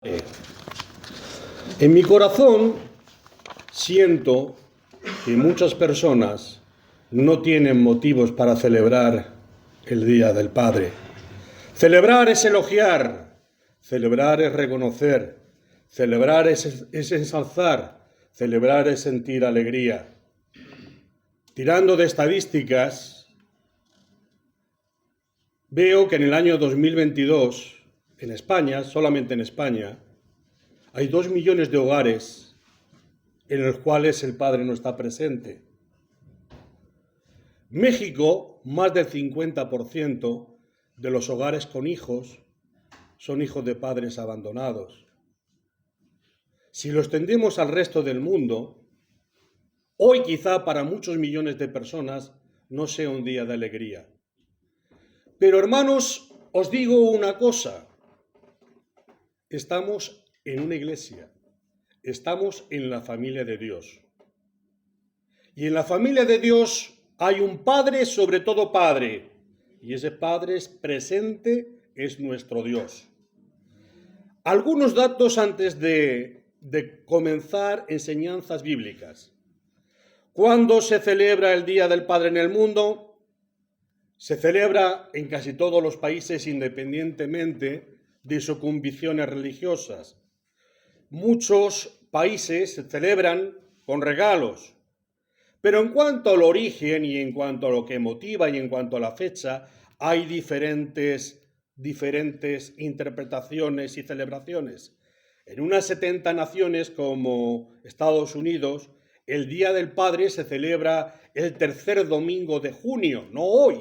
En mi corazón siento que muchas personas no tienen motivos para celebrar el Día del Padre. Celebrar es elogiar, celebrar es reconocer, celebrar es ensalzar, celebrar es sentir alegría. Tirando de estadísticas, veo que en el año 2022, en España, solamente en España, hay 2 millones de hogares en los cuales el padre no está presente. México, más del 50% de los hogares con hijos son hijos de padres abandonados. Si lo extendemos al resto del mundo, hoy quizá para muchos millones de personas no sea un día de alegría. Pero hermanos, os digo una cosa, estamos en una iglesia, estamos en la familia de Dios. Y en la familia de Dios hay un Padre sobre todo Padre, y ese Padre es presente, es nuestro Dios. Algunos datos antes de comenzar enseñanzas bíblicas. ¿Cuándo se celebra el Día del Padre en el mundo? Se celebra en casi todos los países independientemente de sus convicciones religiosas. Muchos países se celebran con regalos, pero en cuanto al origen y en cuanto a lo que motiva y en cuanto a la fecha, hay diferentes interpretaciones y celebraciones. En unas 70 naciones como Estados Unidos, el Día del Padre se celebra el tercer domingo de junio, no hoy.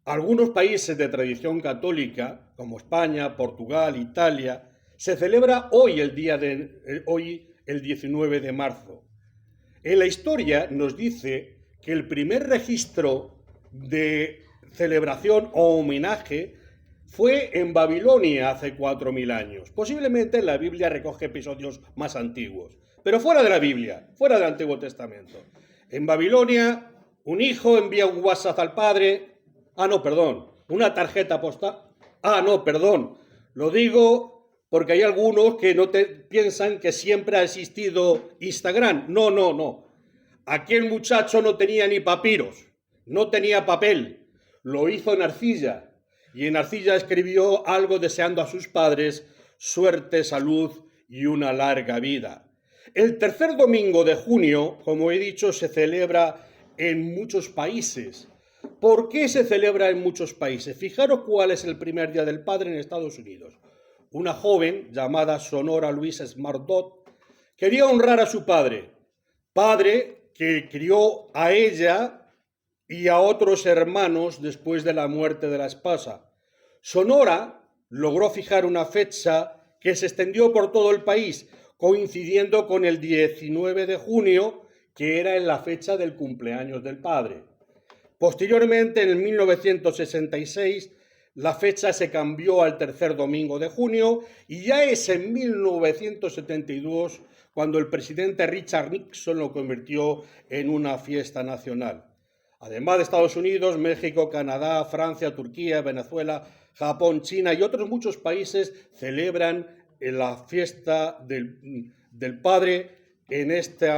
Algunos países de tradición católica, como España, Portugal, Italia, se celebra hoy el 19 de marzo. En la historia nos dice que el primer registro de celebración o homenaje fue en Babilonia hace 4000 años. Posiblemente la Biblia recoge episodios más antiguos, pero fuera de la Biblia, fuera del Antiguo Testamento. En Babilonia, un hijo envía un WhatsApp al padre. Una tarjeta postal. Lo digo porque hay algunos que piensan que siempre ha existido Instagram. No. Aquel muchacho no tenía ni papiros, no tenía papel. Lo hizo en arcilla. Y en arcilla escribió algo deseando a sus padres suerte, salud y una larga vida. El tercer domingo de junio, como he dicho, se celebra en muchos países. ¿Por qué se celebra en muchos países? Fijaros cuál es el primer Día del Padre en Estados Unidos. Una joven llamada Sonora Louise Smartdot quería honrar a su padre que crió a ella y a otros hermanos después de la muerte de la esposa. Sonora logró fijar una fecha que se extendió por todo el país, coincidiendo con el 19 de junio, que era en la fecha del cumpleaños del padre. Posteriormente, en el 1966, la fecha se cambió al tercer domingo de junio y ya es en 1972 cuando el presidente Richard Nixon lo convirtió en una fiesta nacional. Además de Estados Unidos, México, Canadá, Francia, Turquía, Venezuela, Japón, China y otros muchos países celebran la fiesta del Padre en este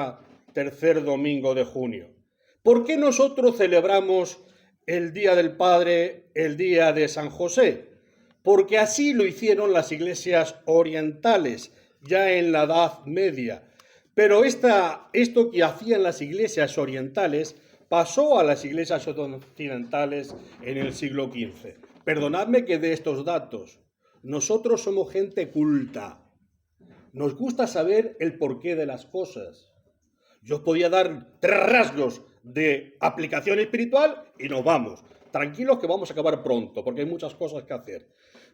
tercer domingo de junio. ¿Por qué nosotros celebramos el Día del Padre, el Día de San José? Porque así lo hicieron las iglesias orientales, ya en la Edad Media. Pero esto que hacían las iglesias orientales pasó a las iglesias occidentales en el siglo XV. Perdonadme que dé estos datos. Nosotros somos gente culta. Nos gusta saber el porqué de las cosas. Yo os podía dar 3 rasgos de aplicación espiritual y nos vamos. Tranquilos que vamos a acabar pronto, porque hay muchas cosas que hacer.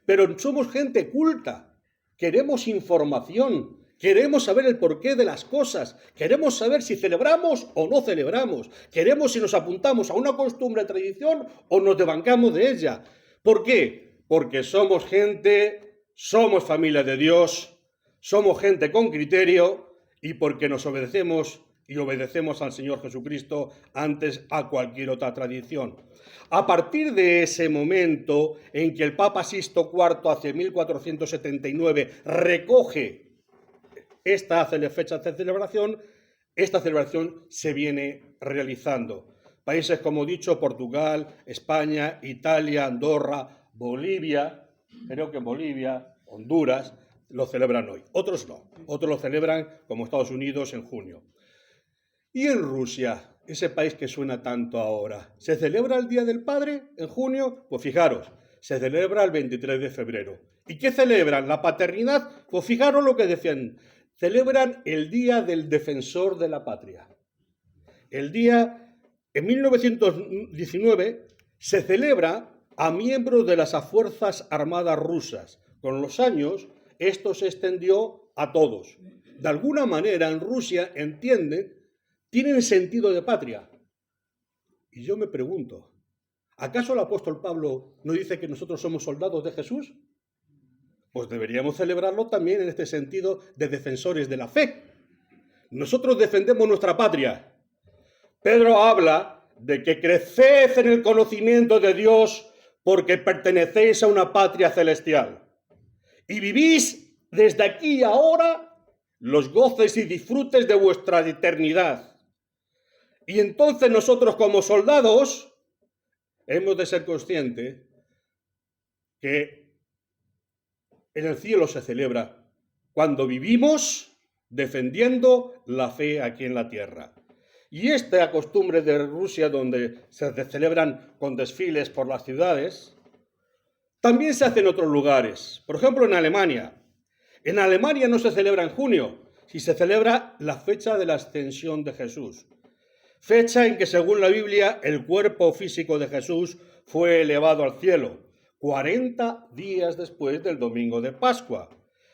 Pero somos gente culta. Queremos información. Queremos saber el porqué de las cosas. Queremos saber si celebramos o no celebramos. Queremos si nos apuntamos a una costumbre, tradición o nos desbancamos de ella. ¿Por qué? Porque somos gente, somos familia de Dios, somos gente con criterio y porque nos obedecemos y obedecemos al Señor Jesucristo antes a cualquier otra tradición. A partir de ese momento en que el Papa Sixto IV, hacia 1479, recoge esta fecha de celebración, esta celebración se viene realizando. Países como he dicho, Portugal, España, Italia, Andorra, Bolivia, creo que en Bolivia, Honduras, lo celebran hoy. Otros no, otros lo celebran como Estados Unidos en junio. Y en Rusia, ese país que suena tanto ahora, ¿se celebra el Día del Padre en junio? Pues fijaros, se celebra el 23 de febrero. ¿Y qué celebran? ¿La paternidad? Pues fijaros lo que decían, celebran el Día del Defensor de la Patria. El día, en 1919, se celebra a miembros de las Fuerzas Armadas rusas. Con los años, esto se extendió a todos. De alguna manera, en Rusia tienen sentido de patria. Y yo me pregunto, ¿acaso el apóstol Pablo no dice que nosotros somos soldados de Jesús? Pues deberíamos celebrarlo también en este sentido de defensores de la fe. Nosotros defendemos nuestra patria. Pedro habla de que creced en el conocimiento de Dios porque pertenecéis a una patria celestial. Y vivís desde aquí y ahora los goces y disfrutes de vuestra eternidad. Y entonces nosotros como soldados hemos de ser conscientes que en el cielo se celebra cuando vivimos defendiendo la fe aquí en la tierra. Y esta costumbre de Rusia, donde se celebran con desfiles por las ciudades, también se hace en otros lugares. Por ejemplo, en Alemania. En Alemania no se celebra en junio, si se celebra la fecha de la ascensión de Jesús. Fecha en que, según la Biblia, el cuerpo físico de Jesús fue elevado al cielo, 40 días después del domingo de Pascua.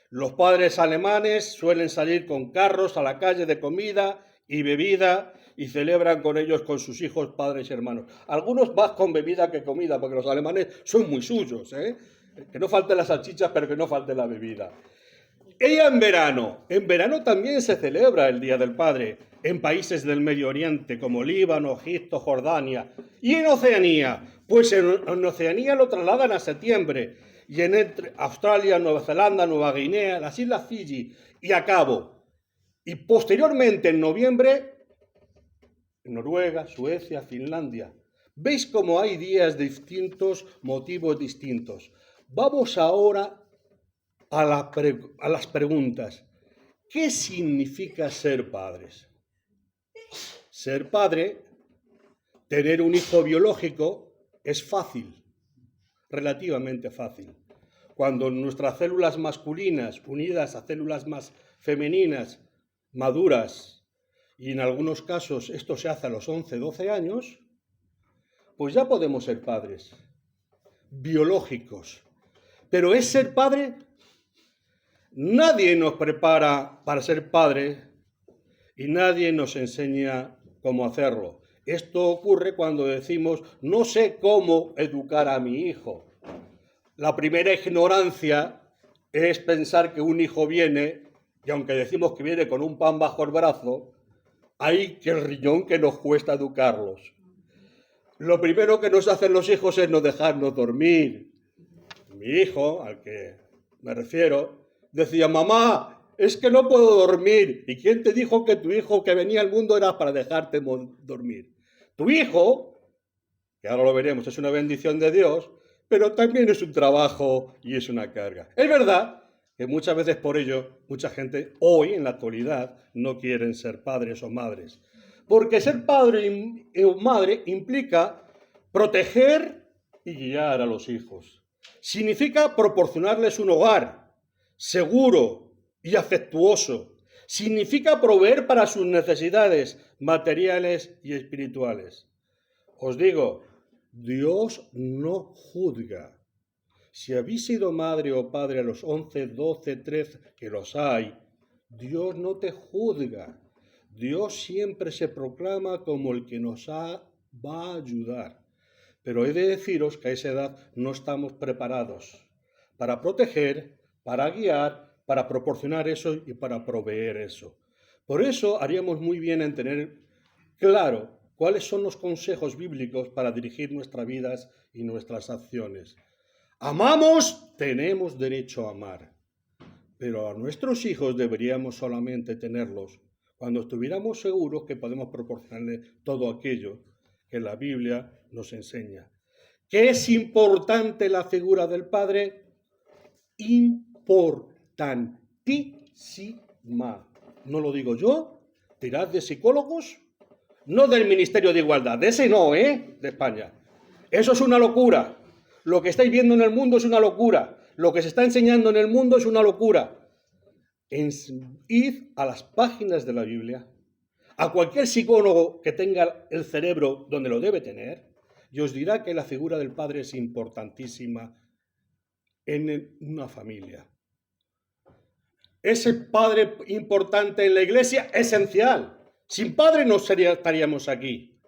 Los padres alemanes suelen salir con carros a la calle de comida y bebida y celebran con ellos, con sus hijos, padres y hermanos. Algunos más con bebida que comida, porque los alemanes son muy suyos, ¿eh? Que no falten las salchichas, pero que no falte la bebida. Y en verano también se celebra el Día del Padre, en países del Medio Oriente, como Líbano, Egipto, Jordania. Y en Oceanía, pues en Oceanía lo trasladan a septiembre, y en Australia, Nueva Zelanda, Nueva Guinea, las Islas Fiji y a Cabo. Y posteriormente, en noviembre, Noruega, Suecia, Finlandia. ¿Veis cómo hay días distintos, motivos distintos? Vamos ahora a las preguntas. ¿Qué significa ser padres? Ser padre, tener un hijo biológico, es fácil, relativamente fácil. Cuando nuestras células masculinas, unidas a células más femeninas, maduras, y en algunos casos esto se hace a los 11, 12 años, pues ya podemos ser padres, biológicos. Pero ¿es ser padre? Nadie nos prepara para ser padre y nadie nos enseña cómo hacerlo. Esto ocurre cuando decimos, no sé cómo educar a mi hijo. La primera ignorancia es pensar que un hijo viene, y aunque decimos que viene con un pan bajo el brazo, hay que el riñón que nos cuesta educarlos. Lo primero que nos hacen los hijos es no dejarnos dormir. Mi hijo, al que me refiero, decía, mamá, es que no puedo dormir. ¿Y quién te dijo que tu hijo que venía al mundo era para dejarte dormir? Tu hijo, que ahora lo veremos, es una bendición de Dios, pero también es un trabajo y es una carga. Es verdad que muchas veces por ello, mucha gente hoy, en la actualidad, no quieren ser padres o madres. Porque ser padre o madre implica proteger y guiar a los hijos. Significa proporcionarles un hogar seguro y afectuoso. Significa proveer para sus necesidades materiales y espirituales. Os digo, Dios no juzga. Si habéis sido madre o padre a los 11, 12, 13, que los hay, Dios no te juzga. Dios siempre se proclama como el que nos va a ayudar. Pero he de deciros que a esa edad no estamos preparados para proteger, para guiar, para proporcionar eso y para proveer eso. Por eso haríamos muy bien en tener claro cuáles son los consejos bíblicos para dirigir nuestras vidas y nuestras acciones. Amamos, tenemos derecho a amar, pero a nuestros hijos deberíamos solamente tenerlos cuando estuviéramos seguros que podemos proporcionarles todo aquello que la Biblia nos enseña. ¿Qué es importante la figura del padre? Importantísima. No lo digo yo, tirad de psicólogos, no del Ministerio de Igualdad, de ese no, de España. Eso es una locura. Lo que estáis viendo en el mundo es una locura. Lo que se está enseñando en el mundo es una locura. Id a las páginas de la Biblia, a cualquier psicólogo que tenga el cerebro donde lo debe tener, y os dirá que la figura del padre es importantísima en una familia. Ese padre importante en la iglesia, esencial. Sin padre no estaríamos aquí.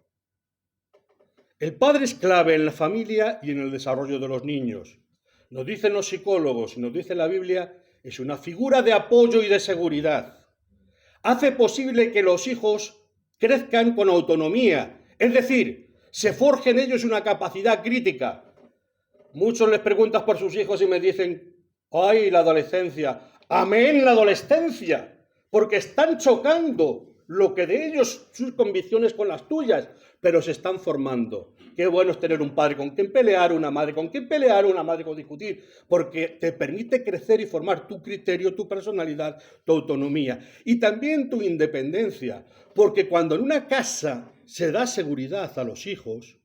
El padre es clave en la familia y en el desarrollo de los niños. Nos dicen los psicólogos y nos dice la Biblia, es una figura de apoyo y de seguridad. Hace posible que los hijos crezcan con autonomía, es decir, se forje en ellos una capacidad crítica. Muchos les preguntas por sus hijos y me dicen, ¡ay, la adolescencia! ¡Amén, la adolescencia! Porque están chocando lo que de ellos, sus convicciones con las tuyas, pero se están formando. Qué bueno es tener un padre con quien pelear, una madre con quien pelear, una madre con discutir, porque te permite crecer y formar tu criterio, tu personalidad, tu autonomía y también tu independencia, porque cuando en una casa se da seguridad a los hijos,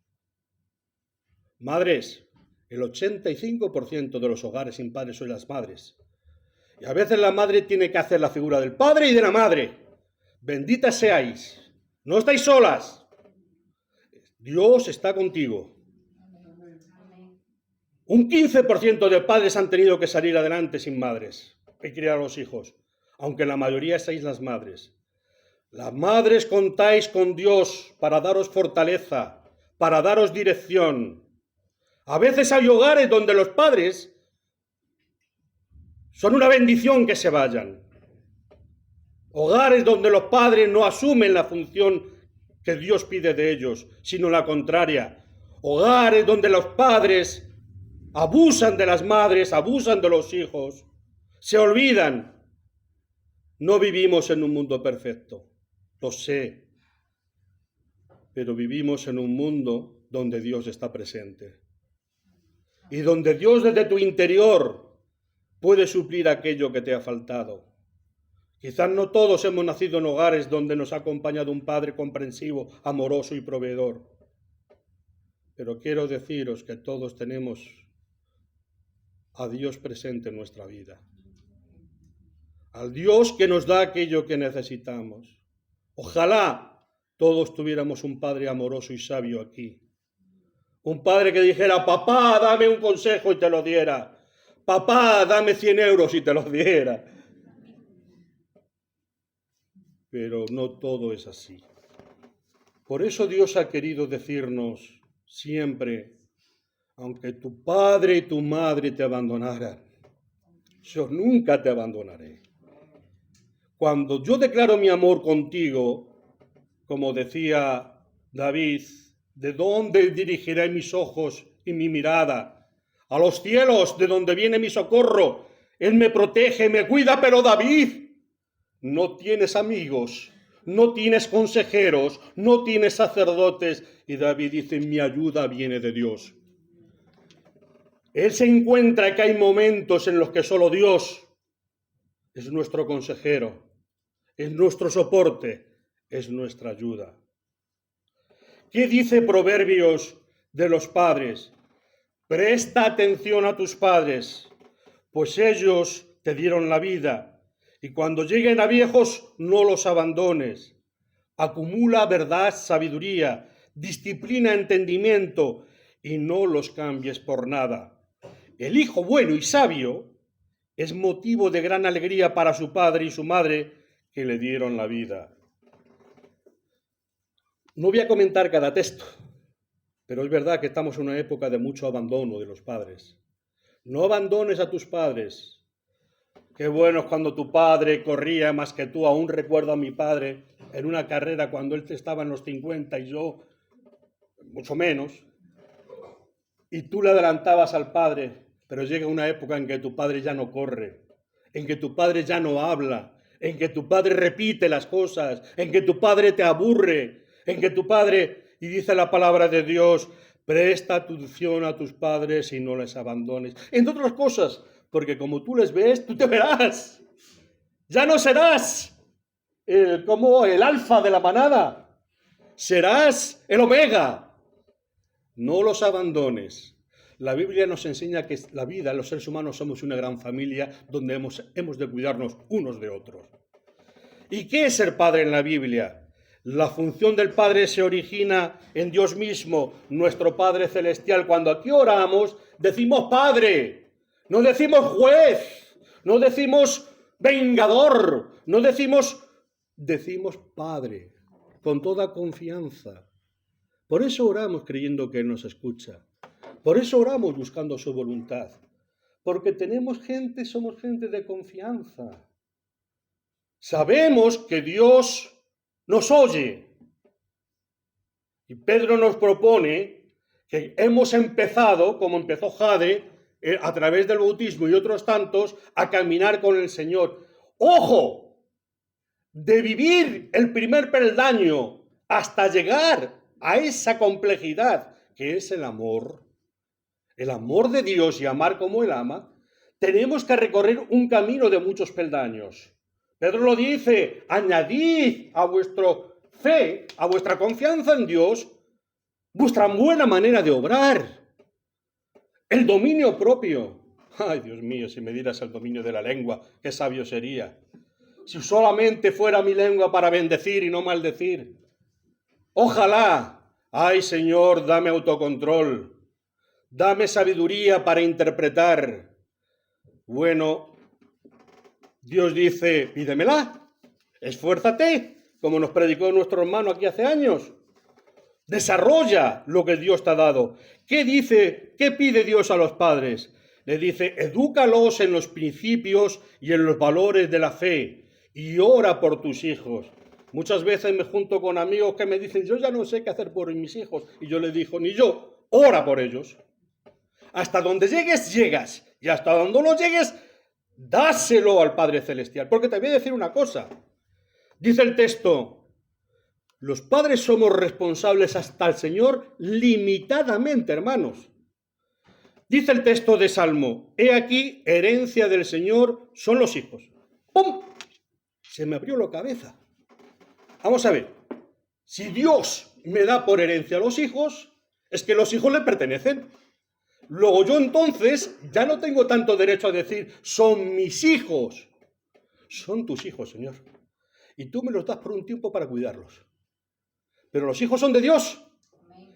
madres, el 85% de los hogares sin padres son las madres. Y a veces la madre tiene que hacer la figura del padre y de la madre. Benditas seáis, no estáis solas. Dios está contigo. Un 15% de padres han tenido que salir adelante sin madres y criar a los hijos, aunque la mayoría seáis las madres. Las madres contáis con Dios para daros fortaleza, para daros dirección. A veces hay hogares donde los padres son una bendición que se vayan. Hogares donde los padres no asumen la función que Dios pide de ellos, sino la contraria. Hogares donde los padres abusan de las madres, abusan de los hijos, se olvidan. No vivimos en un mundo perfecto, lo sé, pero vivimos en un mundo donde Dios está presente. Y donde Dios desde tu interior puede suplir aquello que te ha faltado. Quizás no todos hemos nacido en hogares donde nos ha acompañado un padre comprensivo, amoroso y proveedor. Pero quiero deciros que todos tenemos a Dios presente en nuestra vida. Al Dios que nos da aquello que necesitamos. Ojalá todos tuviéramos un padre amoroso y sabio aquí. Un padre que dijera, papá, dame un consejo y te lo diera. Papá, dame 100 euros y te los diera. Pero no todo es así. Por eso Dios ha querido decirnos siempre, aunque tu padre y tu madre te abandonaran, yo nunca te abandonaré. Cuando yo declaro mi amor contigo, como decía David, ¿de dónde dirigiré mis ojos y mi mirada? A los cielos, de donde viene mi socorro. Él me protege, me cuida, pero David, no tienes amigos, no tienes consejeros, no tienes sacerdotes. Y David dice, mi ayuda viene de Dios. Él se encuentra que hay momentos en los que solo Dios es nuestro consejero, es nuestro soporte, es nuestra ayuda. ¿Qué dice Proverbios de los padres? Presta atención a tus padres, pues ellos te dieron la vida. Y cuando lleguen a viejos, no los abandones. Acumula verdad, sabiduría, disciplina, entendimiento, y no los cambies por nada. El hijo bueno y sabio es motivo de gran alegría para su padre y su madre que le dieron la vida. No voy a comentar cada texto, pero es verdad que estamos en una época de mucho abandono de los padres. No abandones a tus padres. Qué bueno es cuando tu padre corría más que tú. Aún recuerdo a mi padre en una carrera cuando él estaba en los 50 y yo mucho menos. Y tú le adelantabas al padre, pero llega una época en que tu padre ya no corre, en que tu padre ya no habla, en que tu padre repite las cosas, en que tu padre te aburre, en que tu padre, y dice la palabra de Dios, presta atención a tus padres y no les abandones. Entre otras cosas, porque como tú les ves, tú te verás. Ya no serás como el alfa de la manada, serás el omega. No los abandones. La Biblia nos enseña que la vida, los seres humanos somos una gran familia donde hemos de cuidarnos unos de otros. ¿Y qué es ser padre en la Biblia? La función del Padre se origina en Dios mismo, nuestro Padre Celestial. Cuando aquí oramos, decimos Padre, no decimos juez, no decimos vengador, no decimos Padre, con toda confianza. Por eso oramos creyendo que Él nos escucha. Por eso oramos buscando su voluntad. Porque somos gente de confianza. Sabemos que Dios nos oye. Y Pedro nos propone que hemos empezado, como empezó Jade, a través del bautismo y otros tantos, a caminar con el Señor. ¡Ojo! De vivir el primer peldaño hasta llegar a esa complejidad que es el amor de Dios y amar como Él ama, tenemos que recorrer un camino de muchos peldaños. Pedro lo dice, añadid a vuestra fe, a vuestra confianza en Dios, vuestra buena manera de obrar, el dominio propio. Ay, Dios mío, si me dieras el dominio de la lengua, qué sabio sería. Si solamente fuera mi lengua para bendecir y no maldecir. Ojalá, ay Señor, dame autocontrol, dame sabiduría para interpretar. Bueno, Dios dice, pídemela, esfuérzate, como nos predicó nuestro hermano aquí hace años. Desarrolla lo que Dios te ha dado. ¿Qué dice? ¿Qué pide Dios a los padres? Le dice, edúcalos en los principios y en los valores de la fe y ora por tus hijos. Muchas veces me junto con amigos que me dicen, yo ya no sé qué hacer por mis hijos. Y yo les digo, ni yo, ora por ellos. Hasta donde llegues, llegas. Y hasta donde no llegues, dáselo al Padre Celestial. Porque te voy a decir una cosa. Dice el texto, los padres somos responsables hasta el Señor limitadamente, hermanos. Dice el texto de Salmo, he aquí, herencia del Señor son los hijos. ¡Pum! Se me abrió la cabeza. Vamos a ver, si Dios me da por herencia a los hijos, es que los hijos le pertenecen. Luego yo entonces ya no tengo tanto derecho a decir, son mis hijos. Son tus hijos, Señor. Y tú me los das por un tiempo para cuidarlos. Pero los hijos son de Dios.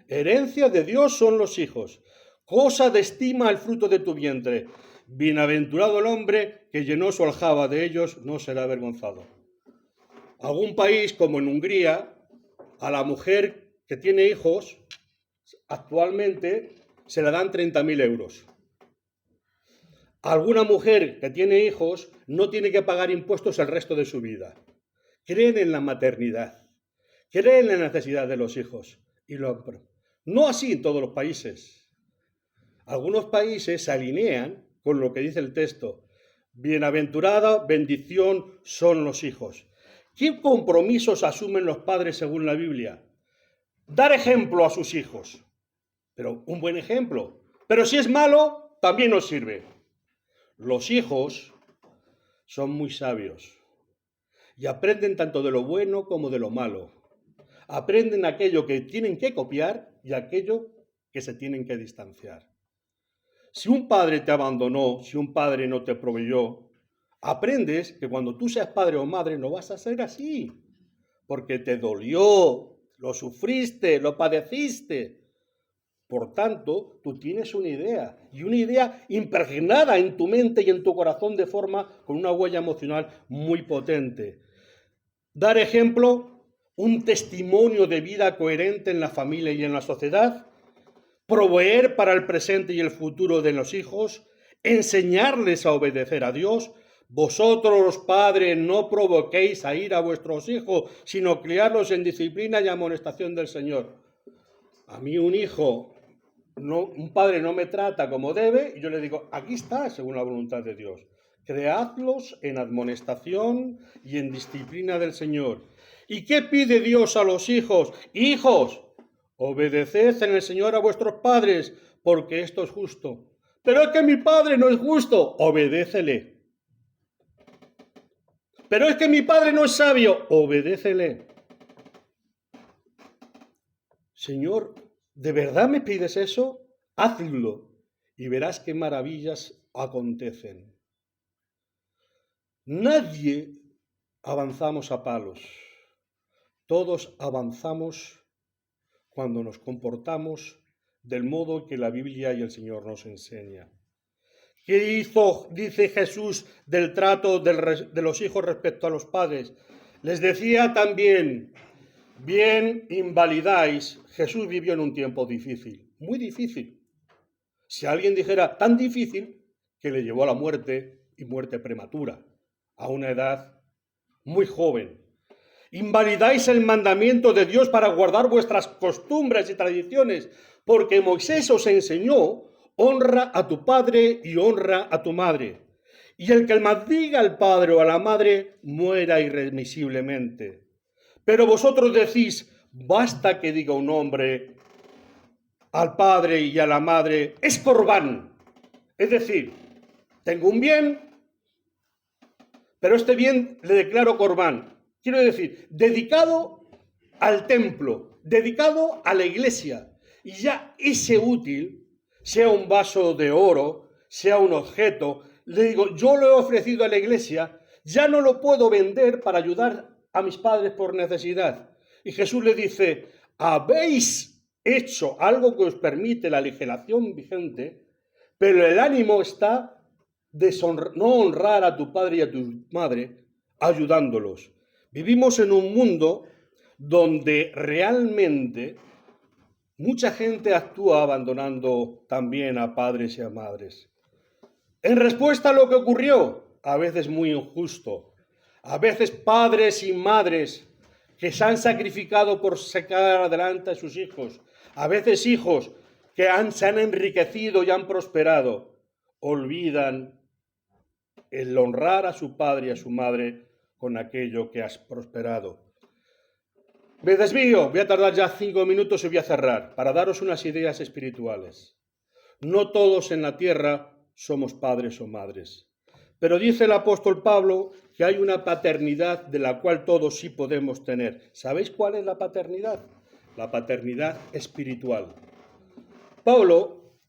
Herencia de Dios son los hijos. Cosa de estima el fruto de tu vientre. Bienaventurado el hombre que llenó su aljaba, de ellos no será avergonzado. Algún país, como en Hungría, a la mujer que tiene hijos, actualmente se le dan 30.000 euros. Alguna mujer que tiene hijos no tiene que pagar impuestos el resto de su vida. Creen en la maternidad, creen en la necesidad de los hijos. No así en todos los países. Algunos países se alinean con lo que dice el texto. Bienaventurada bendición son los hijos. ¿Qué compromisos asumen los padres según la Biblia? Dar ejemplo a sus hijos. Pero un buen ejemplo. Pero si es malo, también nos sirve. Los hijos son muy sabios y aprenden tanto de lo bueno como de lo malo. Aprenden aquello que tienen que copiar y aquello que se tienen que distanciar. Si un padre te abandonó, si un padre no te proveyó, aprendes que cuando tú seas padre o madre no vas a ser así, porque te dolió, lo sufriste, lo padeciste. Por tanto, tú tienes una idea, y una idea impregnada en tu mente y en tu corazón de forma con una huella emocional muy potente. Dar ejemplo, un testimonio de vida coherente en la familia y en la sociedad, proveer para el presente y el futuro de los hijos, enseñarles a obedecer a Dios, Vosotros los padres no provoquéis a ira a vuestros hijos, sino criarlos en disciplina y amonestación del Señor. A mí un padre no me trata como debe, y yo le digo, aquí está, según la voluntad de Dios. Creadlos en admonestación y en disciplina del Señor. ¿Y qué pide Dios a los hijos? Hijos, obedeced en el Señor a vuestros padres, porque esto es justo. Pero es que mi padre no es justo, obedécele. Pero es que mi padre no es sabio, obedécele. Señor, ¿de verdad me pides eso? Hazlo y verás qué maravillas acontecen. Nadie avanzamos a palos. Todos avanzamos cuando nos comportamos del modo que la Biblia y el Señor nos enseña. ¿Qué hizo, dice Jesús, del trato de los hijos respecto a los padres? Les decía también, bien invalidáis. Jesús vivió en un tiempo difícil, muy difícil. Si alguien dijera tan difícil que le llevó a la muerte y muerte prematura, a una edad muy joven. Invalidáis el mandamiento de Dios para guardar vuestras costumbres y tradiciones, porque Moisés os enseñó: honra a tu padre y honra a tu madre. Y el que maldiga al padre o a la madre muera irremisiblemente. Pero vosotros decís: basta que diga un hombre al padre y a la madre, es corbán. Es decir, tengo un bien, pero este bien le declaro corbán. Quiero decir, dedicado al templo, dedicado a la iglesia. Y ya ese útil, sea un vaso de oro, sea un objeto, le digo, yo lo he ofrecido a la iglesia, ya no lo puedo vender para ayudar a mis padres por necesidad. Y Jesús le dice, habéis hecho algo que os permite la legislación vigente, pero el ánimo está de no honrar a tu padre y a tu madre ayudándolos. Vivimos en un mundo donde realmente mucha gente actúa abandonando también a padres y a madres. En respuesta a lo que ocurrió, a veces muy injusto, a veces padres y madres que se han sacrificado por sacar adelante a sus hijos, a veces hijos que se han enriquecido y han prosperado, olvidan el honrar a su padre y a su madre con aquello que has prosperado. Me desvío, voy a tardar ya 5 minutos y voy a cerrar para daros unas ideas espirituales. No todos en la tierra somos padres o madres, pero dice el apóstol Pablo que hay una paternidad de la cual todos sí podemos tener. ¿Sabéis cuál es la paternidad? La paternidad espiritual. Pablo,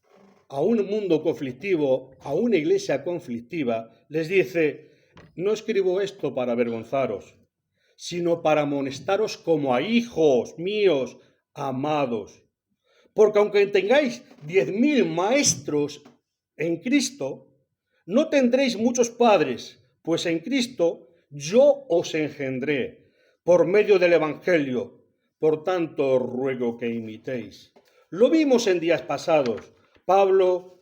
a un mundo conflictivo, a una iglesia conflictiva, les dice, no escribo esto para avergonzaros, sino para amonestaros como a hijos míos amados. Porque aunque tengáis 10.000 maestros en Cristo, no tendréis muchos padres, pues en Cristo yo os engendré por medio del Evangelio. Por tanto, os ruego que imitéis. Lo vimos en días pasados. Pablo,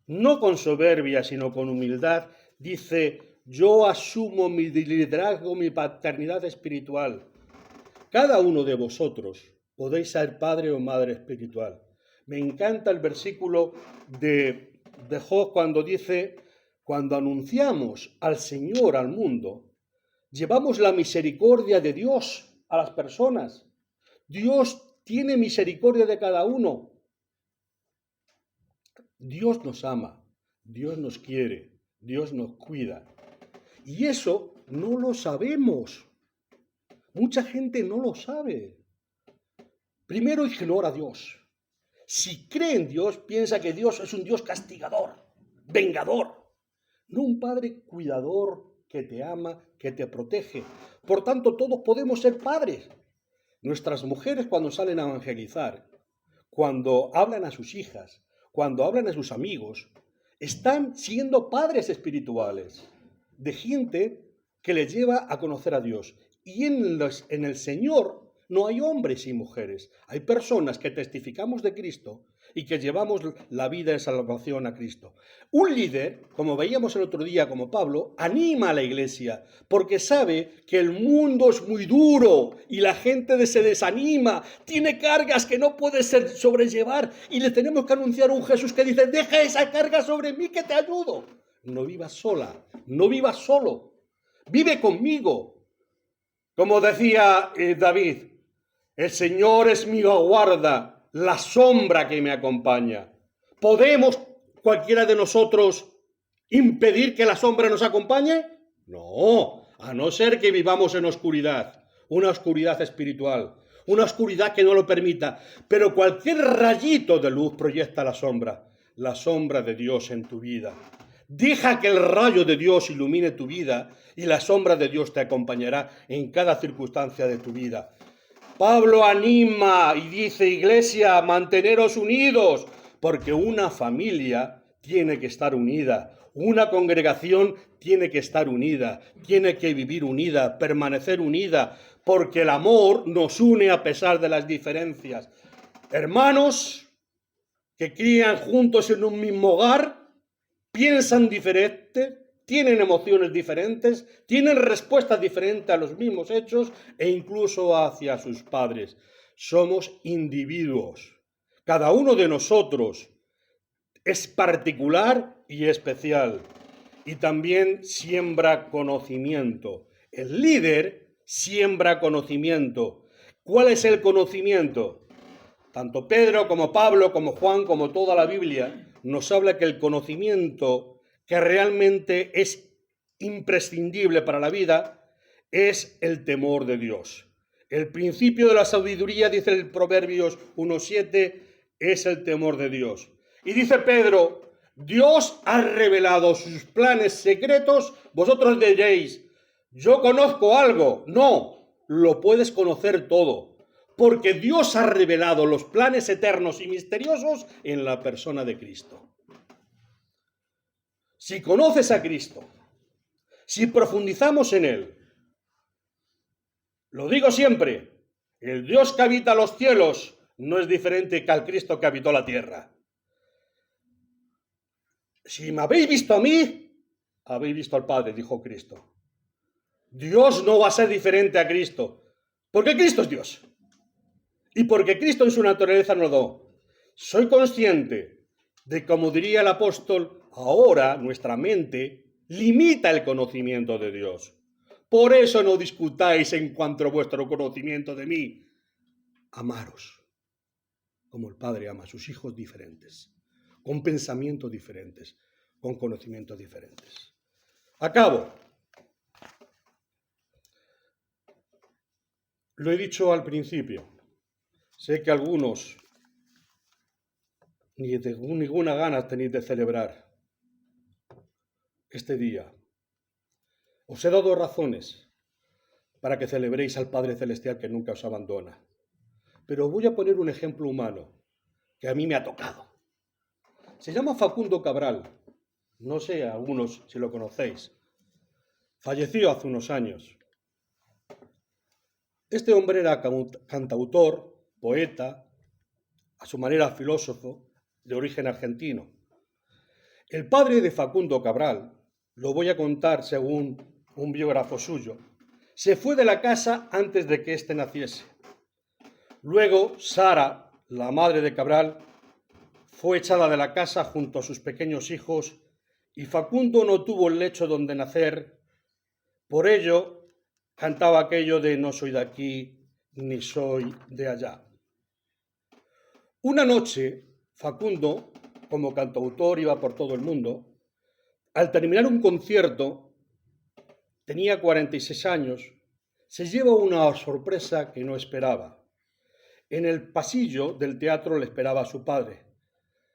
no con soberbia, sino con humildad, dice, yo asumo mi liderazgo, mi paternidad espiritual. Cada uno de vosotros podéis ser padre o madre espiritual. Me encanta el versículo de Job cuando dice, cuando anunciamos al Señor al mundo, llevamos la misericordia de Dios a las personas. Dios tiene misericordia de cada uno. Dios nos ama, Dios nos quiere, Dios nos cuida. Y eso no lo sabemos. Mucha gente no lo sabe. Primero ignora a Dios. Si cree en Dios, piensa que Dios es un Dios castigador, vengador, no un Padre cuidador que te ama, que te protege. Por tanto, todos podemos ser padres. Nuestras mujeres cuando salen a evangelizar, cuando hablan a sus hijas, cuando hablan a sus amigos, están siendo padres espirituales de gente que les lleva a conocer a Dios. Y en el Señor no hay hombres y mujeres. Hay personas que testificamos de Cristo y que llevamos la vida de salvación a Cristo. Un líder, como veíamos el otro día como Pablo, anima a la iglesia porque sabe que el mundo es muy duro y la gente se desanima, tiene cargas que no puede sobrellevar y le tenemos que anunciar a un Jesús que dice: deja esa carga sobre mí que te ayudo. No vivas sola, no vivas solo, vive conmigo. Como decía David, el Señor es mi guarda, la sombra que me acompaña. ¿Podemos cualquiera de nosotros impedir que la sombra nos acompañe? No, a no ser que vivamos en oscuridad, una oscuridad espiritual, una oscuridad que no lo permita. Pero cualquier rayito de luz proyecta la sombra de Dios en tu vida. Deja que el rayo de Dios ilumine tu vida y la sombra de Dios te acompañará en cada circunstancia de tu vida. Pablo anima y dice: iglesia, manteneros unidos, porque una familia tiene que estar unida, una congregación tiene que estar unida, tiene que vivir unida, permanecer unida, porque el amor nos une a pesar de las diferencias. Hermanos que crían juntos en un mismo hogar, piensan diferente, tienen emociones diferentes, tienen respuestas diferentes a los mismos hechos e incluso hacia sus padres. Somos individuos. Cada uno de nosotros es particular y especial. Y también siembra conocimiento. El líder siembra conocimiento. ¿Cuál es el conocimiento? Tanto Pedro como Pablo, como Juan, como toda la Biblia nos habla que el conocimiento que realmente es imprescindible para la vida es el temor de Dios. El principio de la sabiduría, dice el Proverbios 1:7, es el temor de Dios. Y dice Pedro: Dios ha revelado sus planes secretos. Vosotros diréis: yo conozco algo. No, lo puedes conocer todo, porque Dios ha revelado los planes eternos y misteriosos en la persona de Cristo. Si conoces a Cristo, si profundizamos en Él, lo digo siempre, el Dios que habita los cielos no es diferente que al Cristo que habitó la tierra. Si me habéis visto a mí, habéis visto al Padre, dijo Cristo. Dios no va a ser diferente a Cristo, porque Cristo es Dios. Y porque Cristo en su naturaleza nos lo da. Soy consciente de, como diría el apóstol, ahora nuestra mente limita el conocimiento de Dios. Por eso no discutáis en cuanto a vuestro conocimiento de mí. Amaros, como el Padre ama a sus hijos diferentes, con pensamientos diferentes, con conocimientos diferentes. Acabo. Lo he dicho al principio. Sé que algunos ni de ninguna gana tenéis de celebrar este día. Os he dado razones para que celebréis al Padre Celestial que nunca os abandona. Pero voy a poner un ejemplo humano que a mí me ha tocado. Se llama Facundo Cabral. No sé, algunos si lo conocéis. Falleció hace unos años. Este hombre era cantautor, poeta, a su manera filósofo, de origen argentino. El padre de Facundo Cabral, lo voy a contar según un biógrafo suyo, se fue de la casa antes de que éste naciese. Luego, Sara, la madre de Cabral, fue echada de la casa junto a sus pequeños hijos y Facundo no tuvo el lecho donde nacer. Por ello, cantaba aquello de: no soy de aquí ni soy de allá. Una noche, Facundo, como cantautor, iba por todo el mundo. Al terminar un concierto, tenía 46 años, se lleva una sorpresa que no esperaba. En el pasillo del teatro le esperaba a su padre.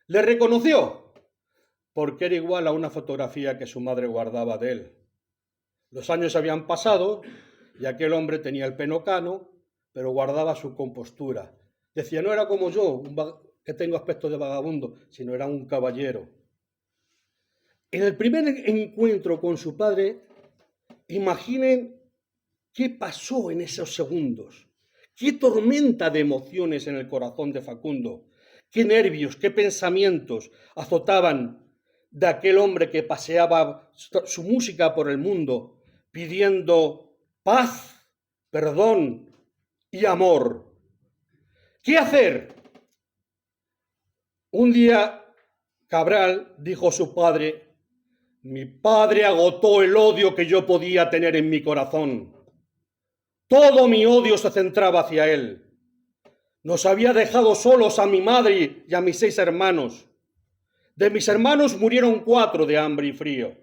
Le reconoció, porque era igual a una fotografía que su madre guardaba de él. Los años habían pasado y aquel hombre tenía el pelo cano, pero guardaba su compostura. Decía: no era como yo, que tengo aspecto de vagabundo, sino era un caballero. En el primer encuentro con su padre, imaginen qué pasó en esos segundos. Qué tormenta de emociones en el corazón de Facundo. qué nervios, qué pensamientos azotaban de aquel hombre que paseaba su música por el mundo pidiendo paz, perdón y amor. ¿Qué hacer? Un día Cabral dijo a su padre: mi padre agotó el odio que yo podía tener en mi corazón. Todo mi odio se centraba hacia él. Nos había dejado solos a mi madre y a mis 6 hermanos. De mis hermanos murieron 4 de hambre y frío.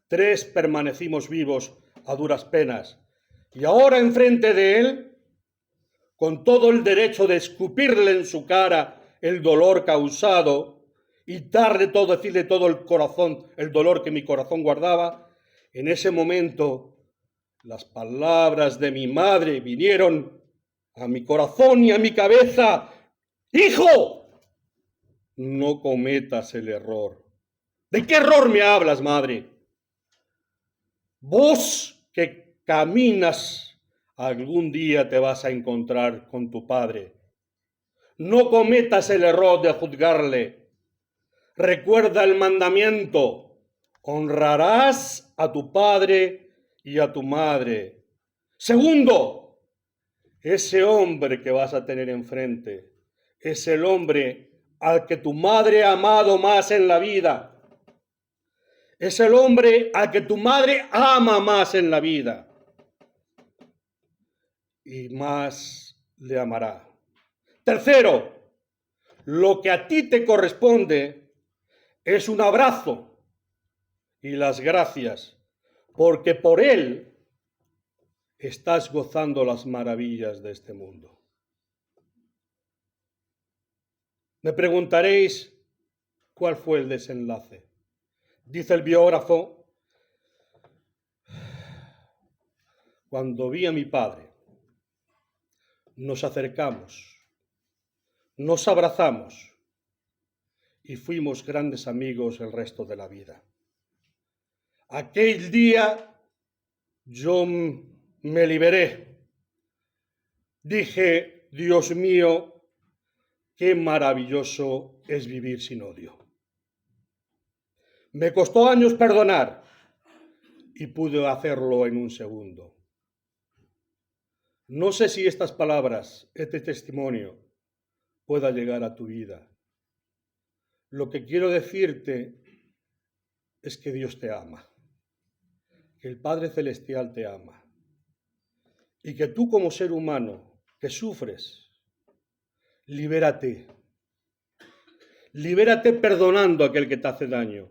3 permanecimos vivos a duras penas. Y ahora enfrente de él, con todo el derecho de escupirle en su cara el dolor causado y decirle todo el corazón, el dolor que mi corazón guardaba, en ese momento las palabras de mi madre vinieron a mi corazón y a mi cabeza. ¡Hijo! No cometas el error. ¿De qué error me hablas, madre? Vos que caminas, algún día te vas a encontrar con tu padre. No cometas el error de juzgarle. Recuerda el mandamiento: honrarás a tu padre y a tu madre. Segundo, ese hombre que vas a tener enfrente es el hombre al que tu madre ha amado más en la vida. Es el hombre al que tu madre ama más en la vida. Y más le amará. Tercero, lo que a ti te corresponde es un abrazo y las gracias, porque por él estás gozando las maravillas de este mundo. Me preguntaréis cuál fue el desenlace. Dice el biógrafo: cuando vi a mi padre, nos acercamos, nos abrazamos y fuimos grandes amigos el resto de la vida. Aquel día yo me liberé. Dije: Dios mío, qué maravilloso es vivir sin odio. Me costó años perdonar y pude hacerlo en un segundo. No sé si estas palabras, este testimonio, pueda llegar a tu vida. Lo que quiero decirte es que Dios te ama, que el Padre Celestial te ama, y que tú como ser humano que sufres, libérate. Libérate perdonando a aquel que te hace daño,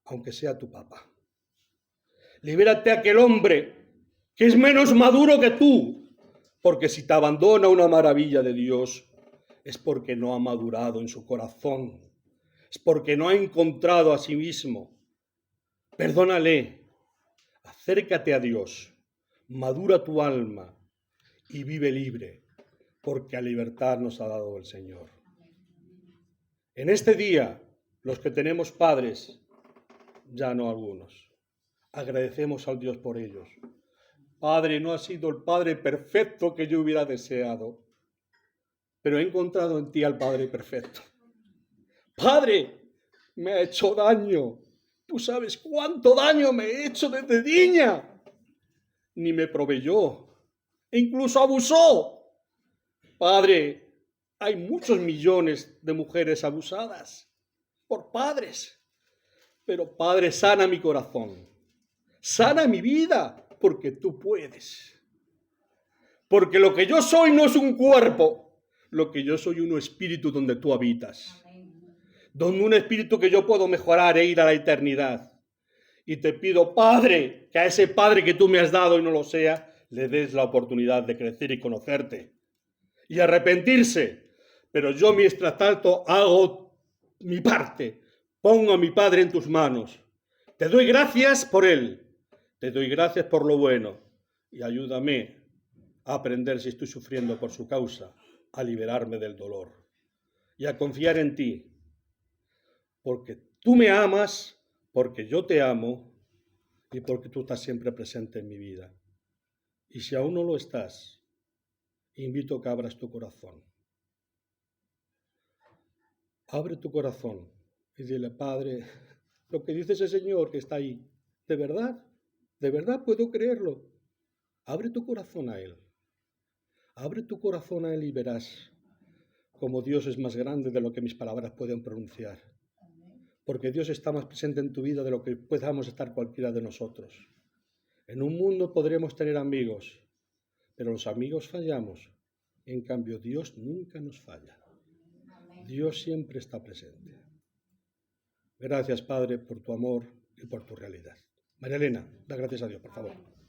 aunque sea tu papá. Libérate a aquel hombre que es menos maduro que tú, porque si te abandona una maravilla de Dios, es porque no ha madurado en su corazón, es porque no ha encontrado a sí mismo. Perdónale, acércate a Dios, madura tu alma y vive libre, porque a libertad nos ha dado el Señor. En este día, los que tenemos padres, ya no algunos, agradecemos al Dios por ellos. Padre, no has sido el Padre perfecto que yo hubiera deseado, pero he encontrado en ti al Padre perfecto. Padre, me ha hecho daño. Tú sabes cuánto daño me he hecho desde niña. Ni me proveyó, e incluso abusó. Padre, hay muchos millones de mujeres abusadas por padres. Pero Padre, sana mi corazón, sana mi vida, porque tú puedes. Porque lo que yo soy no es un cuerpo, lo que yo soy un espíritu donde tú habitas. Donde un espíritu que yo puedo mejorar e ir a la eternidad. Y te pido, Padre, que a ese Padre que tú me has dado y no lo sea, le des la oportunidad de crecer y conocerte. Y arrepentirse. Pero yo, mientras tanto, hago mi parte. Pongo a mi Padre en tus manos. Te doy gracias por él. Te doy gracias por lo bueno. Y ayúdame a aprender, si estoy sufriendo por su causa, a liberarme del dolor. Y a confiar en ti. Porque tú me amas, porque yo te amo y porque tú estás siempre presente en mi vida. Y si aún no lo estás, invito a que abras tu corazón. Abre tu corazón y dile, Padre, lo que dice ese Señor que está ahí, de verdad puedo creerlo. Abre tu corazón a Él. Abre tu corazón a Él y verás cómo Dios es más grande de lo que mis palabras pueden pronunciar. Porque Dios está más presente en tu vida de lo que podamos estar cualquiera de nosotros. En un mundo podremos tener amigos, pero los amigos fallamos. En cambio, Dios nunca nos falla. Dios siempre está presente. Gracias, Padre, por tu amor y por tu realidad. María Elena, da gracias a Dios, por favor.